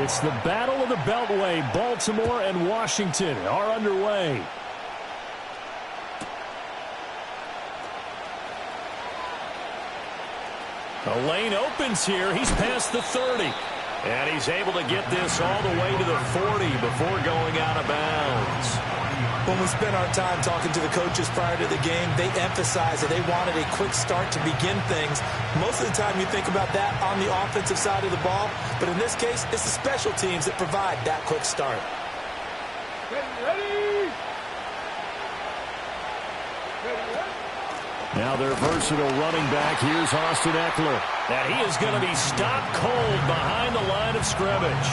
It's the Battle of the Beltway. Baltimore and Washington are underway. The lane opens here. He's past the 30. And he's able to get this all the way to the 40 before going out of bounds. When we spent our time talking to the coaches prior to the game, they emphasized that they wanted a quick start to begin things. Most of the time you think about that on the offensive side of the ball, but in this case, it's the special teams that provide that quick start. Ready? Now their versatile running back, here's Austin Eckler. And he is going to be stopped cold behind the line of scrimmage.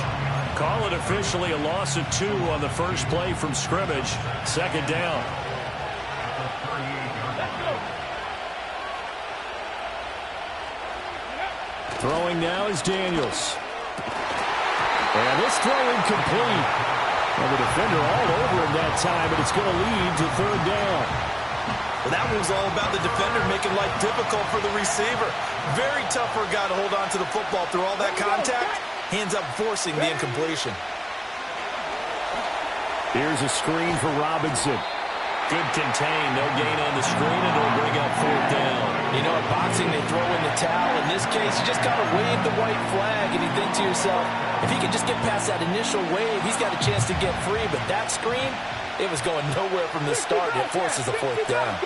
Call it officially a loss of 2 on the first play from scrimmage. Second down. Throwing now is Daniels. And this throw incomplete. And the defender all over him that time, but it's going to lead to third down. Well, that was all about the defender making life difficult for the receiver. Very tough for a guy to hold on to the football through all that contact. Hands up, forcing the incompletion. Here's a screen for Robinson. Good contain. No gain on the screen, and it'll bring up fourth down. You know, in boxing, they throw in the towel. In this case, you just got to wave the white flag, and you think to yourself, if he can just get past that initial wave, he's got a chance to get free. But that screen, it was going nowhere from the start. It forces a fourth down.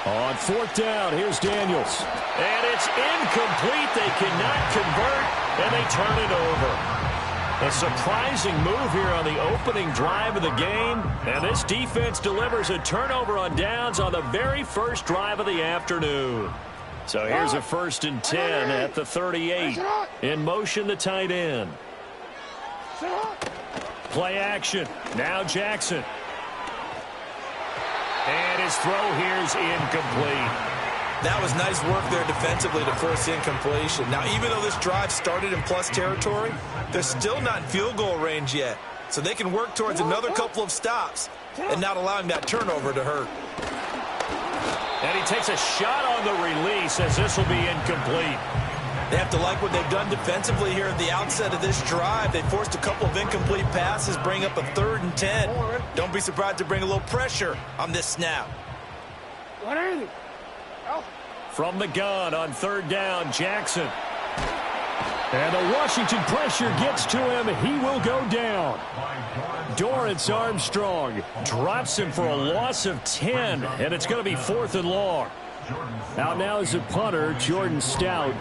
On fourth down, here's Daniels. And it's incomplete. They cannot convert, and they turn it over. A surprising move here on the opening drive of the game. And this defense delivers a turnover on downs on the very first drive of the afternoon. So here's a 1st and 10 at the 38. In motion, the tight end. Play action. Now Jackson. And his throw here is incomplete. That was nice work there defensively to force the incompletion. Now, even though this drive started in plus territory, they're still not in field goal range yet. So they can work towards another couple of stops and not allowing that turnover to hurt. And he takes a shot on the release as this will be incomplete. They have to like what they've done defensively here at the outset of this drive. They forced a couple of incomplete passes, bring up a 3rd and 10. Don't be surprised to bring a little pressure on this snap. From the gun on 3rd down, Jackson. And the Washington pressure gets to him. He will go down. Dorrance Armstrong drops him for a loss of 10, and it's going to be 4th and long. Out now is a punter, Jordan Stout.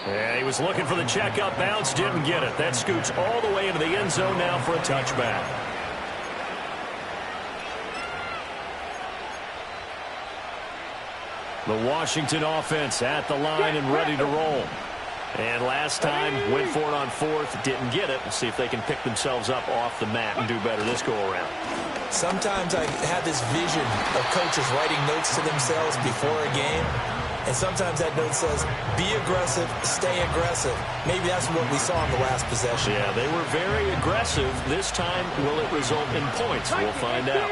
And he was looking for the checkup bounce, didn't get it. That scoots all the way into the end zone now for a touchback. The Washington offense at the line and ready to roll. And last time, went for it on 4th, didn't get it. We'll see if they can pick themselves up off the mat and do better this go-around. Sometimes I have this vision of coaches writing notes to themselves before a game. And sometimes that note says, be aggressive, stay aggressive. Maybe that's what we saw in the last possession. Yeah, they were very aggressive. This time, will it result in points? We'll find out.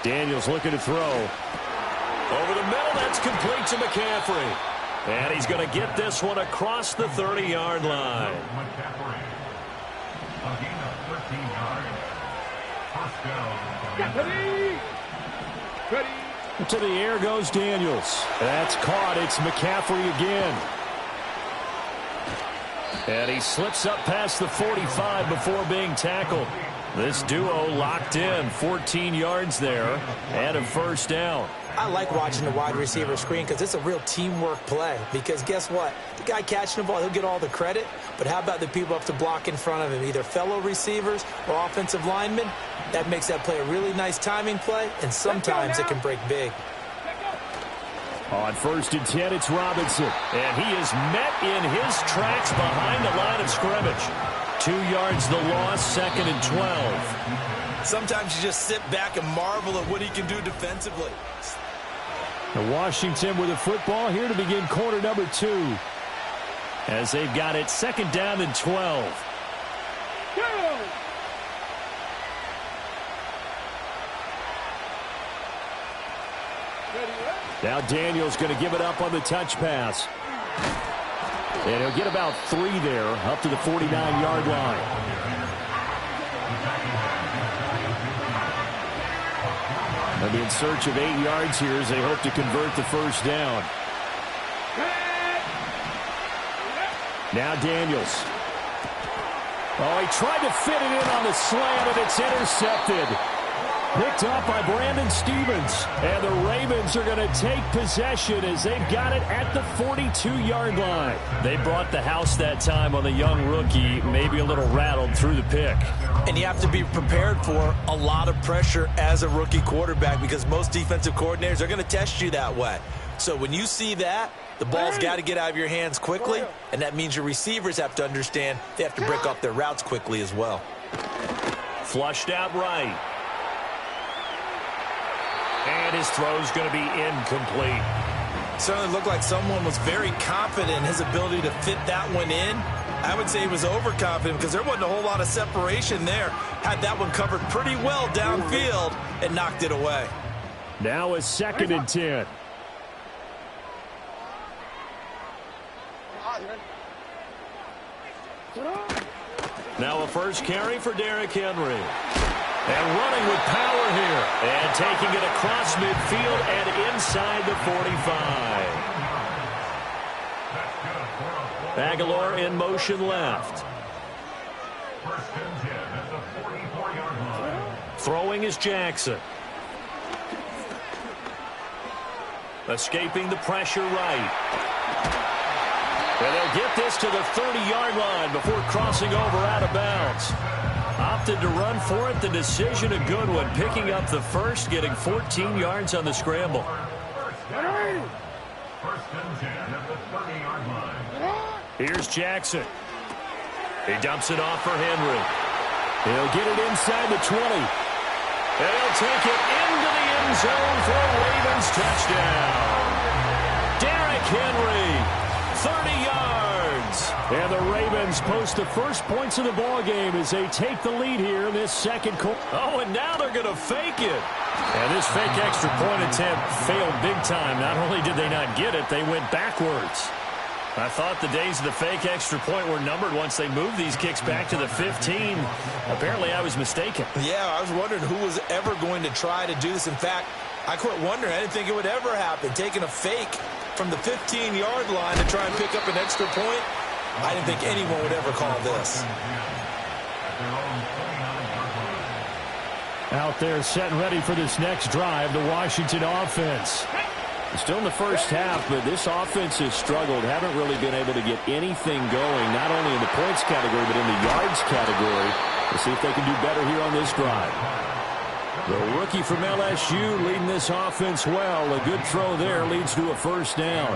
Daniels looking to throw. Over the middle, that's complete to McCaffrey. And he's going to get this one across the 30-yard line. To the air goes Daniels. That's caught. It's McCaffrey again. And he slips up past the 45 before being tackled. This duo locked in, 14 yards there, and a 1st down. I like watching the wide receiver screen because it's a real teamwork play. Because guess what? The guy catching the ball, he'll get all the credit. But how about the people up to block in front of him, either fellow receivers or offensive linemen? That makes that play a really nice timing play, and sometimes it can break big. On 1st and 10, it's Robinson. And he is met in his tracks behind the line of scrimmage. 2 yards the loss, 2nd and 12. Sometimes you just sit back and marvel at what he can do defensively. Washington with the football here to begin quarter number 2. as they've got it 2nd down and 12. Now Daniels going to give it up on the touch pass. And he'll get about 3 there, up to the 49-yard line. They'll be in search of 8 yards here as they hope to convert the first down. Now Daniels. Oh, he tried to fit it in on the slant, and it's intercepted. Picked up by Brandon Stevens. And the Ravens are going to take possession as they've got it at the 42-yard line. They brought the house that time on the young rookie, maybe a little rattled through the pick. And you have to be prepared for a lot of pressure as a rookie quarterback because most defensive coordinators are going to test you that way. So when you see that, the ball's got to get out of your hands quickly, and that means your receivers have to understand they have to break off their routes quickly as well. Flushed out right. And his throw's going to be incomplete. Certainly looked like someone was very confident in his ability to fit that one in. I would say he was overconfident because there wasn't a whole lot of separation there. Had that one covered pretty well downfield and knocked it away. Now a 2nd and 10. Now a first carry for Derrick Henry. And running with power here. And taking it across midfield and inside the 45. Aguilar in motion left. Throwing is Jackson. Escaping the pressure right. And they'll get this to the 30-yard line before crossing over out of bounds. Opted to run for it. The decision a good one. Picking up the first, getting 14 yards on the scramble. Here's Jackson. He dumps it off for Henry. He'll get it inside the 20. And he'll take it into the end zone for a Ravens touchdown. Derrick Henry, 30 yards. And the Ravens post the first points of the ball game as they take the lead here in this second quarter. Oh, and now they're going to fake it. And this fake extra point attempt failed big time. Not only did they not get it, they went backwards. I thought the days of the fake extra point were numbered once they moved these kicks back to the 15. Apparently, I was mistaken. Yeah, I was wondering who was ever going to try to do this. In fact, I quit wondering. I didn't think it would ever happen. Taking a fake from the 15-yard line to try and pick up an extra point, I didn't think anyone would ever call this. Out there set and ready for this next drive, the Washington offense. Still in the first half, but this offense has struggled. Haven't really been able to get anything going, not only in the points category, but in the yards category. We'll see if they can do better here on this drive. The rookie from LSU leading this offense well. A good throw there leads to a first down.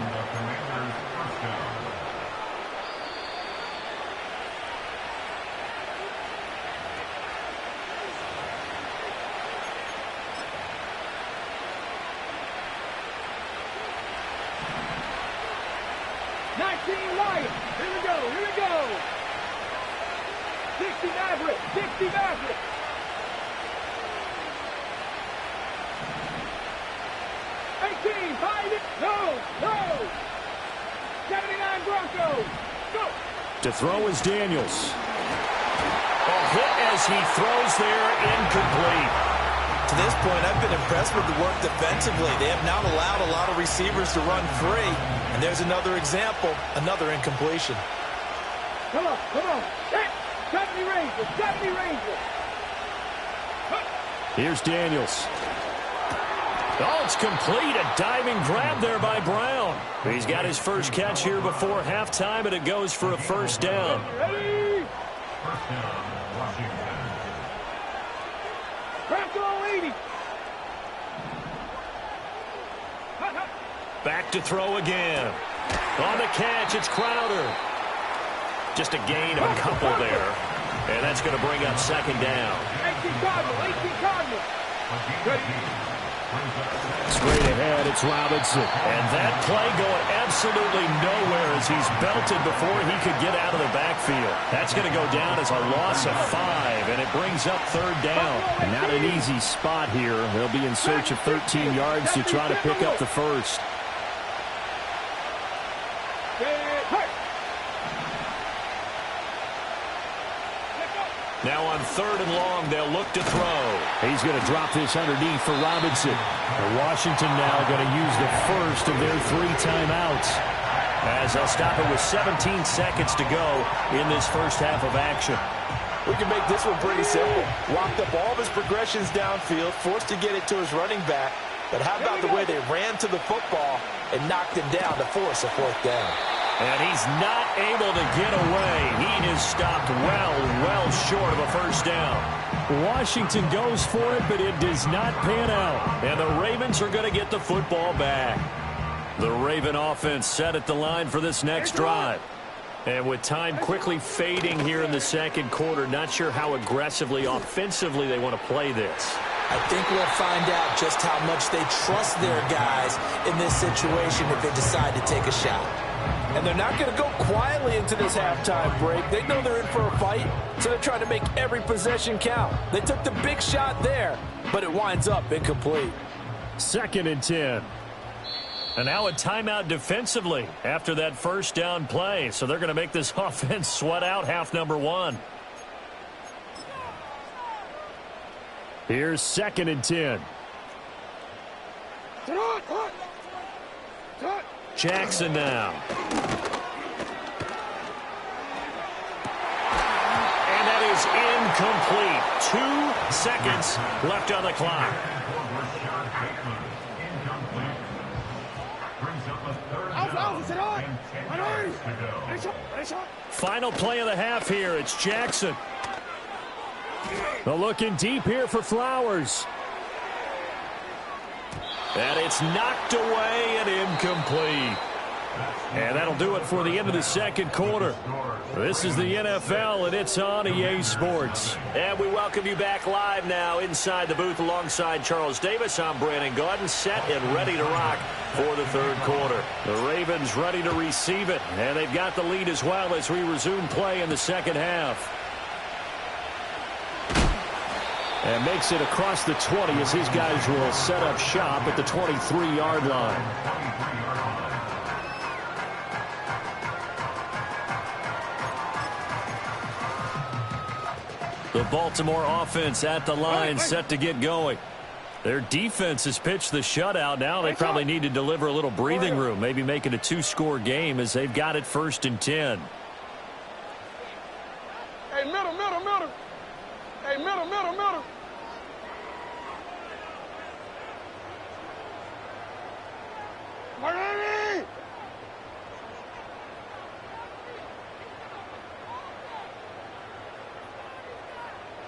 To throw is Daniels. A hit as he throws there, incomplete. To this point, I've been impressed with the work defensively. They have not allowed a lot of receivers to run free. And there's another example, another incompletion. Come on. 70 Rangers. Here's Daniels. Oh, it's complete. A diving grab there by Brown. He's got his first catch here before halftime, and it goes for a first down. Ready? Back to throw again. On the catch, it's Crowder. Just a gain of a couple there. And that's going to bring up second down. 18 Cardinal. Ready? Straight ahead, it's Robinson. And that play going absolutely nowhere as he's belted before he could get out of the backfield. That's going to go down as a loss of 5, and it brings up 3rd down. Not an easy spot here. They'll be in search of 13 yards to try to pick up the first. Now on 3rd and long, they'll look to throw. He's going to drop this underneath for Robinson. And Washington now going to use the first of their 3 timeouts, as they'll stop it with 17 seconds to go in this first half of action. We can make this one pretty simple. Locked up all of his progressions downfield, forced to get it to his running back. But how about the way they ran to the football and knocked him down to force a 4th down? And he's not able to get away. He is stopped well short of a first down. Washington goes for it, but it does not pan out. And the Ravens are going to get the football back. The Raven offense set at the line for this next drive. And with time quickly fading here in the second quarter, not sure how aggressively, offensively they want to play this. I think we'll find out just how much they trust their guys in this situation if they decide to take a shot. And they're not going to go quietly into this halftime break. They know they're in for a fight, so they're trying to make every possession count. They took the big shot there, but it winds up incomplete. 2nd and 10. And now a timeout defensively after that first down play. So they're going to make this offense sweat out half number 1. Here's 2nd and 10. Jackson now. And that is incomplete. 2 seconds left on the clock. Final play of the half here. It's Jackson. They're looking deep here for Flowers. And it's knocked away and incomplete. And that'll do it for the end of the second quarter. This is the NFL, and it's on EA Sports. And we welcome you back live now inside the booth alongside Charles Davis. I'm Brandon Gaudin, set and ready to rock for the third quarter. The Ravens ready to receive it, and they've got the lead as well as we resume play in the second half. And makes it across the 20 as his guys will set up shop at the 23-yard line. The Baltimore offense at the line, set to get going. Their defense has pitched the shutout. Now they probably need to deliver a little breathing room, maybe make it a 2-score game as they've got it 1st and 10. Hey, middle. Hey, middle. Miami!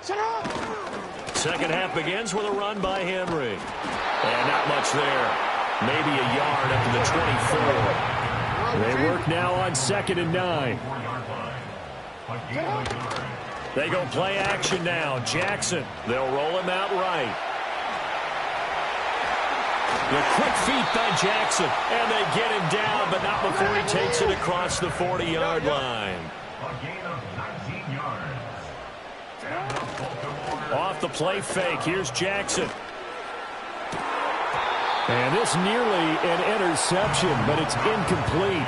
Shut up! Second half begins with a run by Henry. And not much there. Maybe a yard up to the 24. They work now on 2nd and 9. They go play action now. Jackson. They'll roll him out right. The quick feet by Jackson. And they get him down, but not before he takes it across the 40-yard line. Off the play fake. Here's Jackson. And this nearly an interception, but it's incomplete.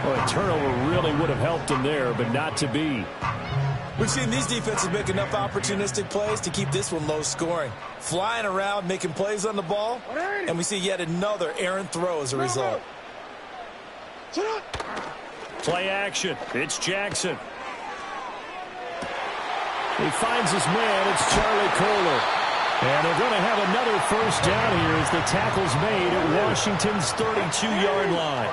Well, a turnover really would have helped him there, but not to be. We've seen these defenses make enough opportunistic plays to keep this one low scoring. Flying around, making plays on the ball, and we see yet another errant throw as a result. Play action. It's Jackson. He finds his man. It's Charlie Kohler. And they're going to have another first down here as the tackle's made at Washington's 32-yard line.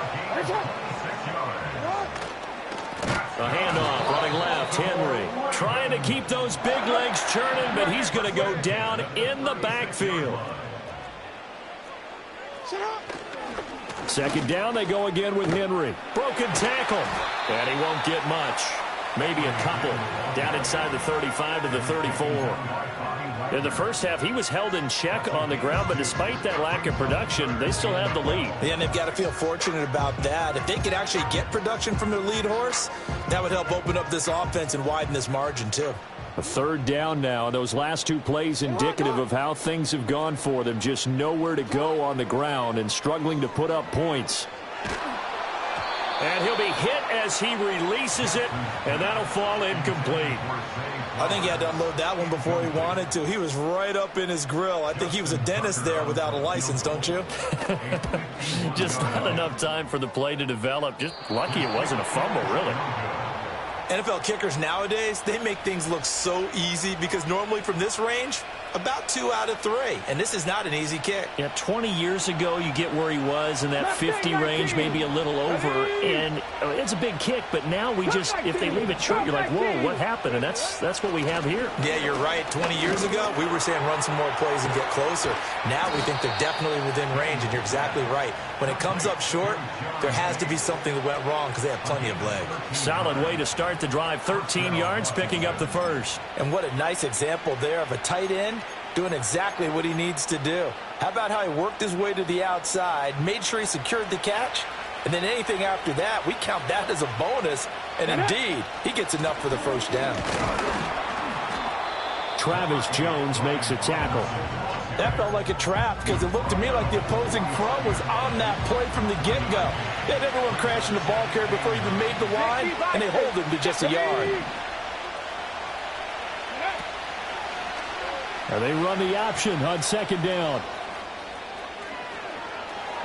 A handoff, running left, Henry. Trying to keep those big legs churning, but he's going to go down in the backfield. Second down, they go again with Henry. Broken tackle, and he won't get much. maybe a couple down inside the 35 to the 34. In the first half, he was held in check on the ground, but despite that lack of production, they still have the lead. Yeah, and they've got to feel fortunate about that. If they could actually get production from their lead horse, that would help open up this offense and widen this margin, too. A third down now. Those last two plays indicative of how things have gone for them. Just nowhere to go on the ground and struggling to put up points. And he'll be hit as he releases it, and that'll fall incomplete. I think he had to unload that one before he wanted to. He was right up in his grill. I think he was a dentist there without a license, don't you? Just not enough time for the play to develop. Just lucky it wasn't a fumble, really. NFL kickers nowadays, they make things look so easy because normally from this range, about 2 out of 3. And this is not an easy kick. Yeah, 20 years ago, you get where he was in that 50 range, maybe a little over. And it's a big kick, but now we just, if they leave it short, you're like, whoa, what happened? And that's what we have here. Yeah, you're right. 20 years ago, we were saying run some more plays and get closer. Now we think they're definitely within range, and you're exactly right. When it comes up short, there has to be something that went wrong because they have plenty of leg. Solid way to start the drive. 13 yards, picking up the first. And what a nice example there of a tight end doing exactly what he needs to do. How about how he worked his way to the outside, made sure he secured the catch, and then anything after that, we count that as a bonus. And indeed, he gets enough for the first down. Travis Jones makes a tackle. That felt like a trap because it looked to me like the opposing front was on that play from the get-go. They had everyone crashing the ball carrier before he even made the line, and they hold him to just a yard. And they run the option on second down.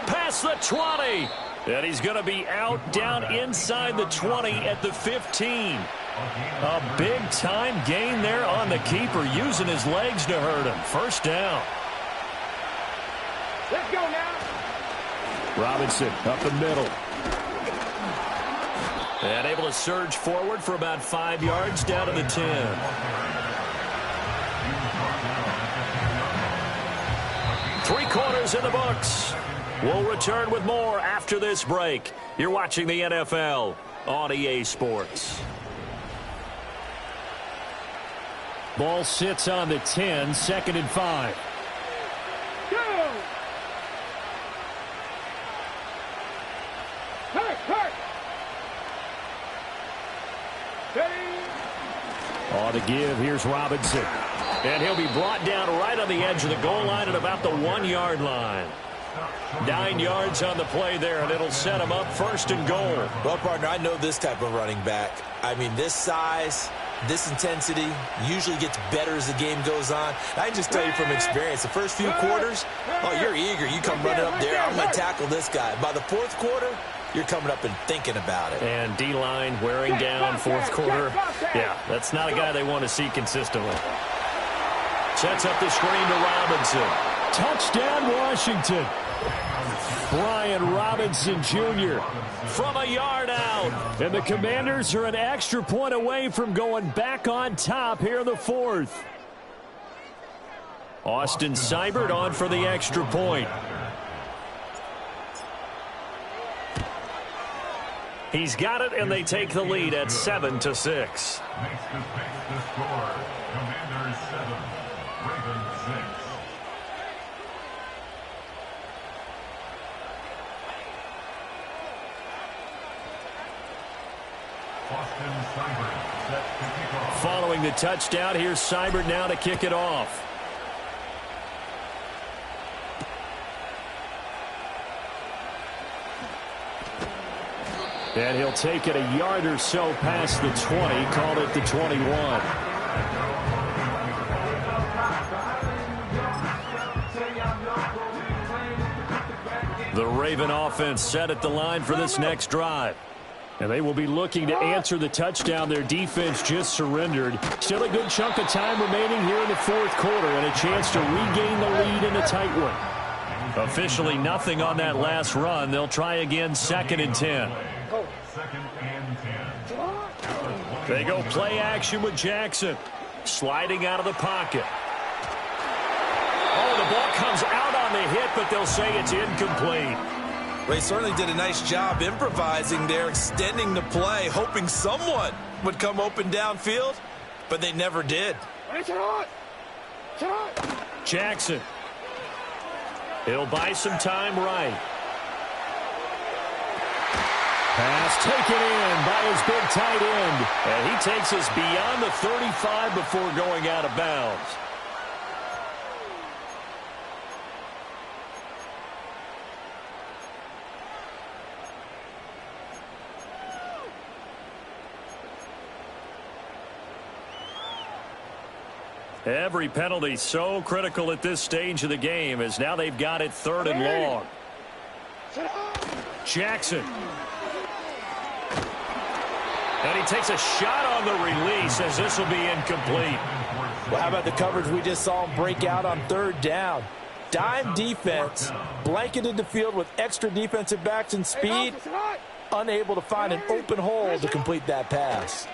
Past the 20. And he's going to be out down inside the 20 at the 15. A big-time gain there on the keeper, using his legs to hurt him. First down. Let's go now. Robinson up the middle. And able to surge forward for about 5 yards down to the 10. Three-quarters in the books. We'll return with more after this break. You're watching the NFL on EA Sports. Ball sits on the 10, 2nd and 5. Go. Hurt. On the give, here's Robinson. And he'll be brought down right on the edge of the goal line at about the 1-yard line. 9 yards on the play there, and it'll set him up 1st and goal. Well, partner, I know this type of running back. I mean, this size, this intensity usually gets better as the game goes on. I can just tell you from experience, the first few quarters, oh, you're eager. You come running up there, I'm going to tackle this guy. By the 4th quarter, you're coming up and thinking about it. And D-line wearing down 4th quarter. Yeah, that's not a guy they want to see consistently. Sets up the screen to Robinson. Touchdown, Washington. Brian Robinson Jr. from a yard out. And the Commanders are an extra point away from going back on top here in the 4th. Austin Seibert on for the extra point. He's got it, and they take the lead at 7-6. Makes the score. Commanders 7, Ravens 6. Austin Seibert set to kick off. Following the touchdown, here's Seibert now to kick it off. And he'll take it a yard or so past the 20, called it the 21. The Raven offense set at the line for this next drive. And they will be looking to answer the touchdown their defense just surrendered. Still a good chunk of time remaining here in the 4th quarter and a chance to regain the lead in a tight one. Officially nothing on that last run. They'll try again 2nd and 10. 2nd and 10. They go play action with Jackson. Sliding out of the pocket. Oh, the ball comes out on the hit, but they'll say it's incomplete. Ray certainly did a nice job improvising there, extending the play, hoping someone would come open downfield, but they never did. Jackson. He'll buy some time right. Pass taken in by his big tight end. And he takes us beyond the 35 before going out of bounds. Every penalty so critical at this stage of the game, as now they've got it 3rd and long. Jackson. And he takes a shot on the release, as this will be incomplete. Well, how about the coverage we just saw him break out on 3rd down? Dime defense, blanketed the field with extra defensive backs and speed, unable to find an open hole to complete that pass.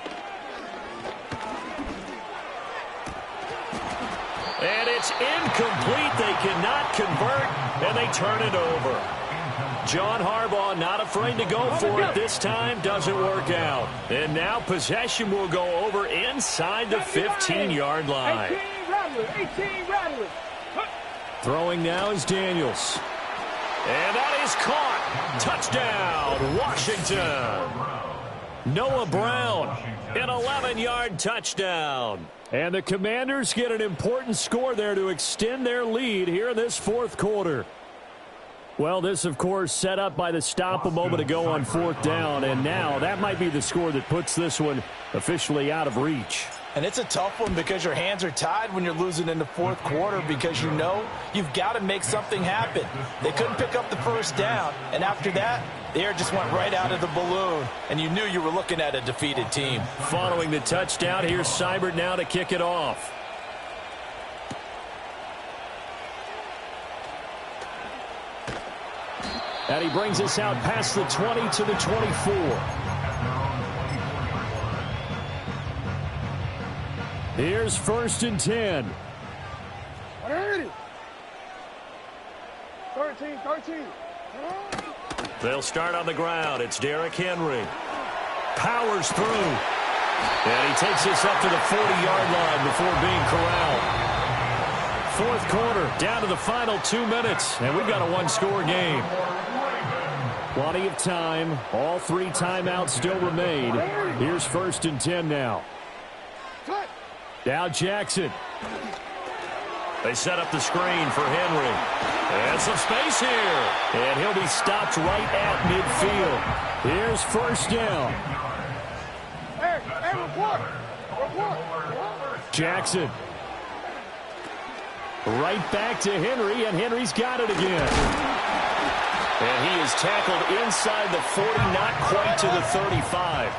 And it's incomplete. They cannot convert, and they turn it over. John Harbaugh not afraid to go for it this time. Doesn't work out. And now possession will go over inside the 15-yard line. 18 rattlers. Throwing now is Daniels. And that is caught. Touchdown, Washington. Noah Brown, an 11-yard touchdown. And the Commanders get an important score there to extend their lead here in this 4th quarter. Well, this, of course, set up by the stop a moment ago on 4th down, and now that might be the score that puts this one officially out of reach. And it's a tough one because your hands are tied when you're losing in the 4th quarter, because you know you've got to make something happen. They couldn't pick up the 1st down, and after that, the air just went right out of the balloon, and you knew you were looking at a defeated team. Following the touchdown, here's Seibert now to kick it off. And he brings us out past the 20 to the 24. Here's 1st and 10. 13. They'll start on the ground. It's Derrick Henry. Powers through. And he takes us up to the 40-yard line before being corralled. 4th quarter, down to the final 2 minutes, and we've got a 1-score game. Plenty of time. All 3 timeouts still remain. Here's 1st and 10 now. Now Jackson. They set up the screen for Henry. And some space here. And he'll be stopped right at midfield. Here's 1st down. Report. Jackson. Right back to Henry, and Henry's got it again. And he is tackled inside the 40, not quite to the 35.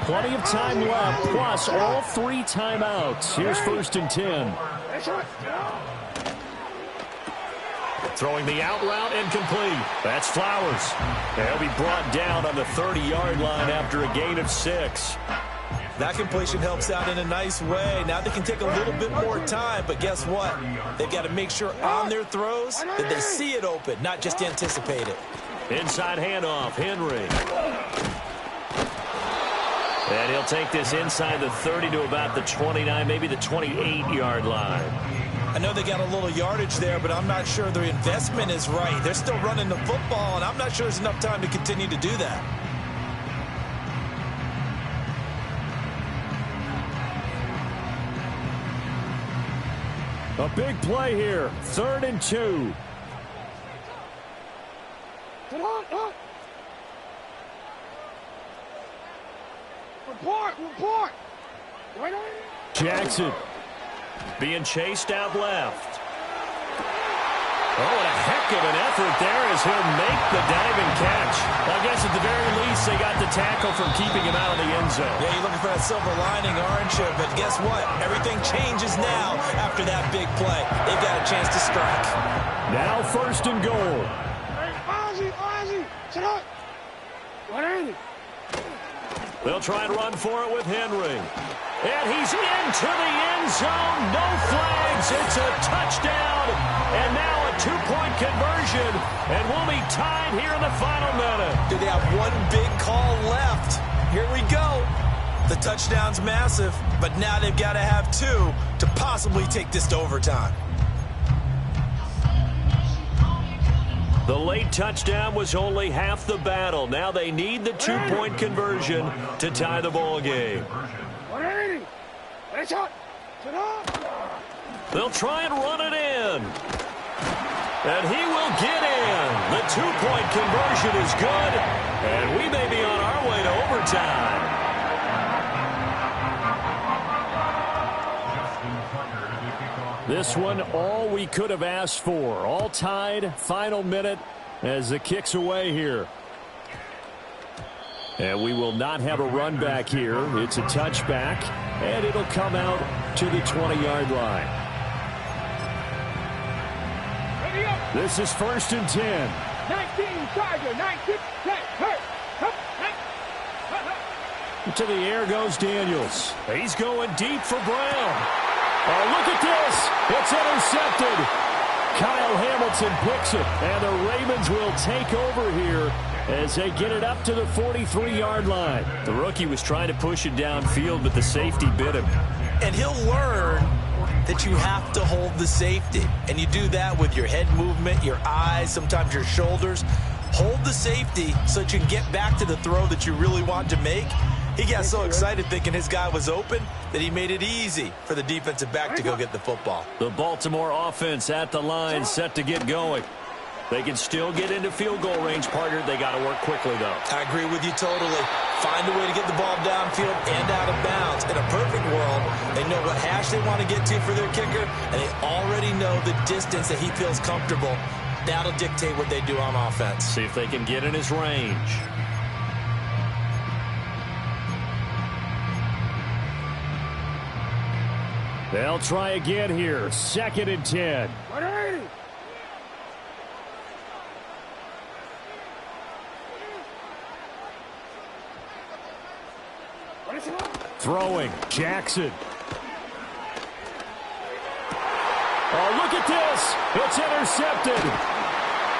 Plenty of time left, plus all 3 timeouts. Here's 1st and 10. Throwing the out route, incomplete. That's Flowers. They'll be brought down on the 30-yard line after a gain of 6. That completion helps out in a nice way. Now they can take a little bit more time, but guess what? They've got to make sure on their throws that they see it open, not just anticipate it. Inside handoff, Henry. And he'll take this inside the 30 to about the 29, maybe the 28-yard line. I know they got a little yardage there, but I'm not sure their investment is right. They're still running the football, and I'm not sure there's enough time to continue to do that. A big play here. 3rd and 2. Report. Jackson being chased out left. Oh, and a heck of an effort there as he'll make the diving catch. I guess at the very least they got the tackle from keeping him out of the end zone. Yeah, you're looking for that silver lining, aren't you? But guess what? Everything changes now after that big play. They've got a chance to strike. Now 1st and goal. Ozzy, sit up. They'll try and run for it with Henry. And he's into the end zone. No flags. It's a touchdown. And now a two-point conversion. And we'll be tied here in the final minute. Do they have one big call left? Here we go. The touchdown's massive, but now they've got to have two to possibly take this to overtime. The late touchdown was only half the battle. Now they need the two-point conversion to tie the ball game. They'll try and run it in. And he will get in. The two-point conversion is good. And we may be on our way to overtime. This one, all we could have asked for. All tied, final minute as the kick's away here. And we will not have a run back here. It's a touchback, and it'll come out to the 20-yard line. This is 1st and 10. 19, Tiger, 19, 10, hurt. To the air goes Daniels. He's going deep for Brown. Oh, look at this. It's intercepted. Kyle Hamilton picks it, and the Ravens will take over here as they get it up to the 43-yard line. The rookie was trying to push it downfield, but the safety bit him. And he'll learn that you have to hold the safety. And you do that with your head movement, your eyes, sometimes your shoulders. Hold the safety so that you can get back to the throw that you really want to make. He got so excited thinking his guy was open that he made it easy for the defensive back to go get the football. The Baltimore offense at the line, set to get going. They can still get into field goal range, partner. They got to work quickly, though. I agree with you totally. Find a way to get the ball downfield and out of bounds. In a perfect world, they know what hash they want to get to for their kicker, and they already know the distance that he feels comfortable. That'll dictate what they do on offense. See if they can get in his range. They'll try again here. 2nd and 10. Throwing. Jackson. Oh, look at this. It's intercepted.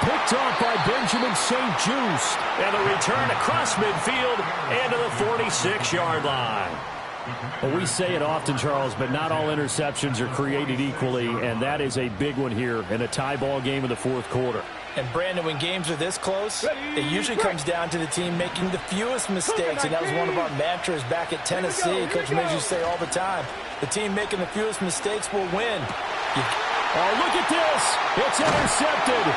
Picked off by Benjamin St-Juste. And the return across midfield and to the 46-yard line. Well, we say it often, Charles, but not all interceptions are created equally, and that is a big one here in a tie ball game in the 4th quarter. And, Brandon, when games are this close, it usually comes down to the team making the fewest mistakes, and that was one of our mantras back at Tennessee. Coach Miz used to say all the time, the team making the fewest mistakes will win. Oh, look at this. It's intercepted.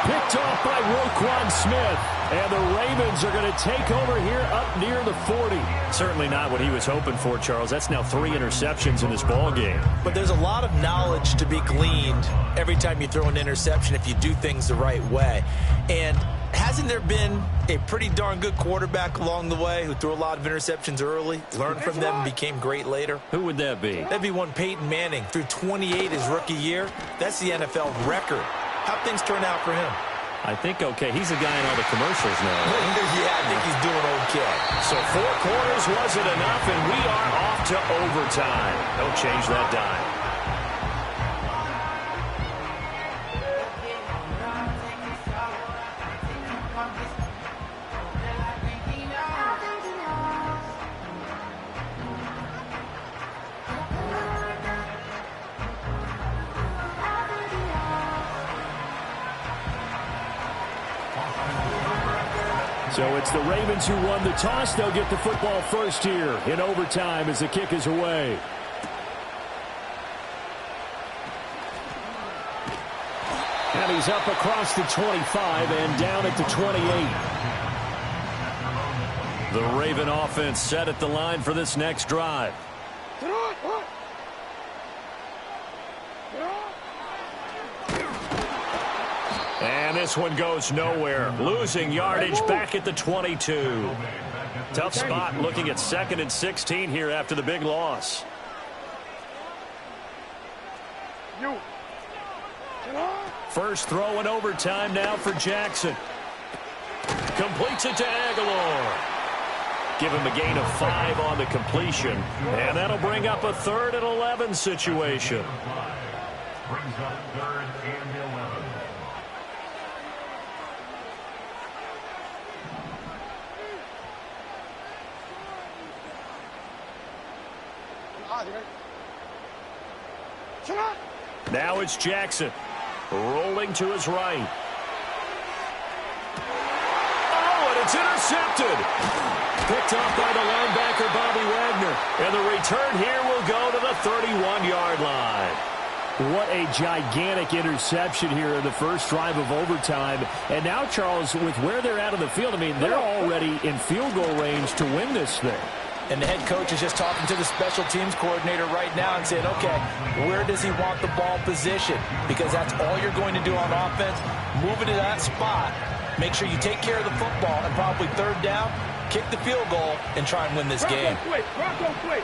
Picked off by Roquan Smith. And the Ravens are going to take over here up near the 40. Certainly not what he was hoping for, Charles. That's now 3 interceptions in this ball game. But there's a lot of knowledge to be gleaned every time you throw an interception if you do things the right way. And hasn't there been a pretty darn good quarterback along the way who threw a lot of interceptions early, learned from them, and became great later? Who would that be? That'd be one Peyton Manning. Threw 28 his rookie year. That's the NFL record. How'd things turn out for him? I think okay. He's a guy in all the commercials now. Yeah, I think he's doing okay. So 4 quarters wasn't enough, and we are off to overtime. Don't change that dime. So it's the Ravens who won the toss. They'll get the football first here in overtime as the kick is away. And he's up across the 25 and down at the 28. The Raven offense set at the line for this next drive. And this one goes nowhere. Losing yardage back at the 22. Tough spot looking at 2nd and 16 here after the big loss. First throw in overtime now for Jackson. Completes it to Aguilar. Give him a gain of 5 on the completion. And that'll bring up a 3rd and 11 situation. Brings up 3rd and 11. Now it's Jackson. Rolling to his right. Oh, and it's intercepted. Picked off by the linebacker, Bobby Wagner. And the return here will go to the 31-yard line. What a gigantic interception here in the first drive of overtime. And now, Charles, with where they're at on the field, I mean, they're already in field goal range to win this thing. And the head coach is just talking to the special teams coordinator right now and saying, okay, where does he want the ball positioned? Because that's all you're going to do on offense. Move it to that spot. Make sure you take care of the football, and probably 3rd down, kick the field goal, and try and win this game. Bronco switch.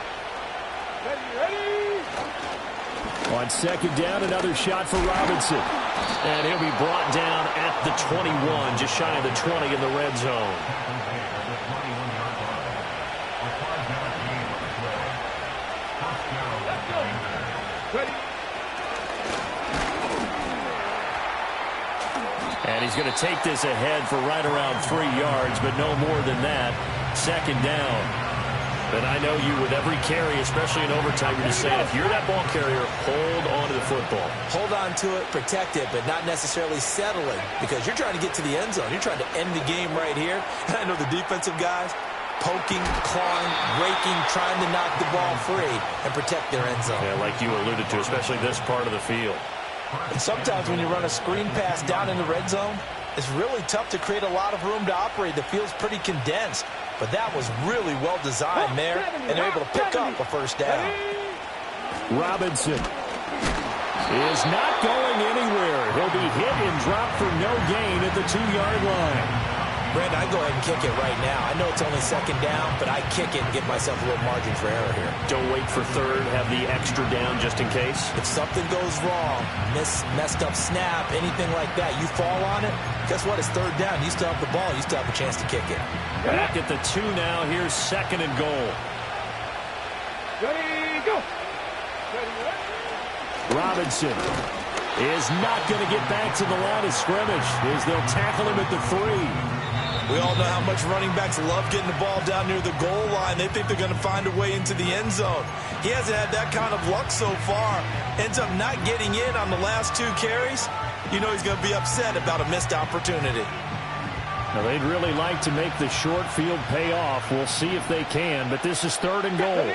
Ready. On 2nd down, another shot for Robinson. And he'll be brought down at the 21, just shy of the 20 in the red zone. And he's going to take this ahead for right around 3 yards, but no more than that. 2nd down. And I know you, with every carry, especially in overtime, you're just saying, if you're that ball carrier, hold on to the football. Hold on to it, protect it, but not necessarily settling, because you're trying to get to the end zone. You're trying to end the game right here. And I know the defensive guys poking, clawing, raking, trying to knock the ball free and protect their end zone. Yeah, like you alluded to, especially this part of the field. And sometimes when you run a screen pass down in the red zone, it's really tough to create a lot of room to operate. The field's pretty condensed. But that was really well designed there, and they're able to pick up a 1st down. Robinson is not going anywhere. He'll be hit and dropped for no gain at the 2-yard line. Brandon, I go ahead and kick it right now. I know it's only 2nd down, but I kick it and give myself a little margin for error here. Don't wait for 3rd. Have the extra down just in case. If something goes wrong, messed up snap, anything like that, you fall on it, guess what? It's 3rd down. You still have the ball. You still have a chance to kick it. Back at the 2 now. Here's 2nd and goal. Ready, go. Robinson is not going to get back to the line of scrimmage as they'll tackle him at the 3. We all know how much running backs love getting the ball down near the goal line. They think they're going to find a way into the end zone. He hasn't had that kind of luck so far. Ends up not getting in on the last 2 carries. You know he's going to be upset about a missed opportunity. Now, they'd really like to make the short field pay off. We'll see if they can, but this is 3rd and goal.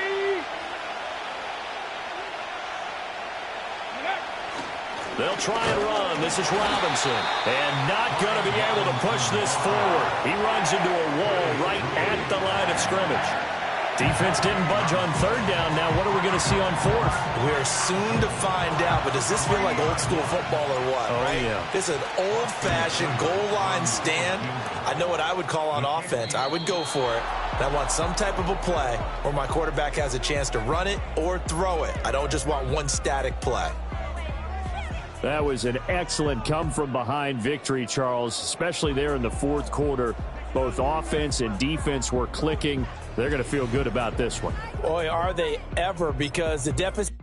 They'll try and run. This is Robinson. And not going to be able to push this forward. He runs into a wall right at the line of scrimmage. Defense didn't budge on 3rd down. Now what are we going to see on 4th? We're soon to find out, but does this feel like old school football or what? Oh, right? yeah. This is an old-fashioned goal line stand. I know what I would call on offense. I would go for it. And I want some type of a play where my quarterback has a chance to run it or throw it. I don't just want one static play. That was an excellent come-from-behind victory, Charles, especially there in the 4th quarter. Both offense and defense were clicking. They're going to feel good about this one. Boy, are they ever, because the deficit...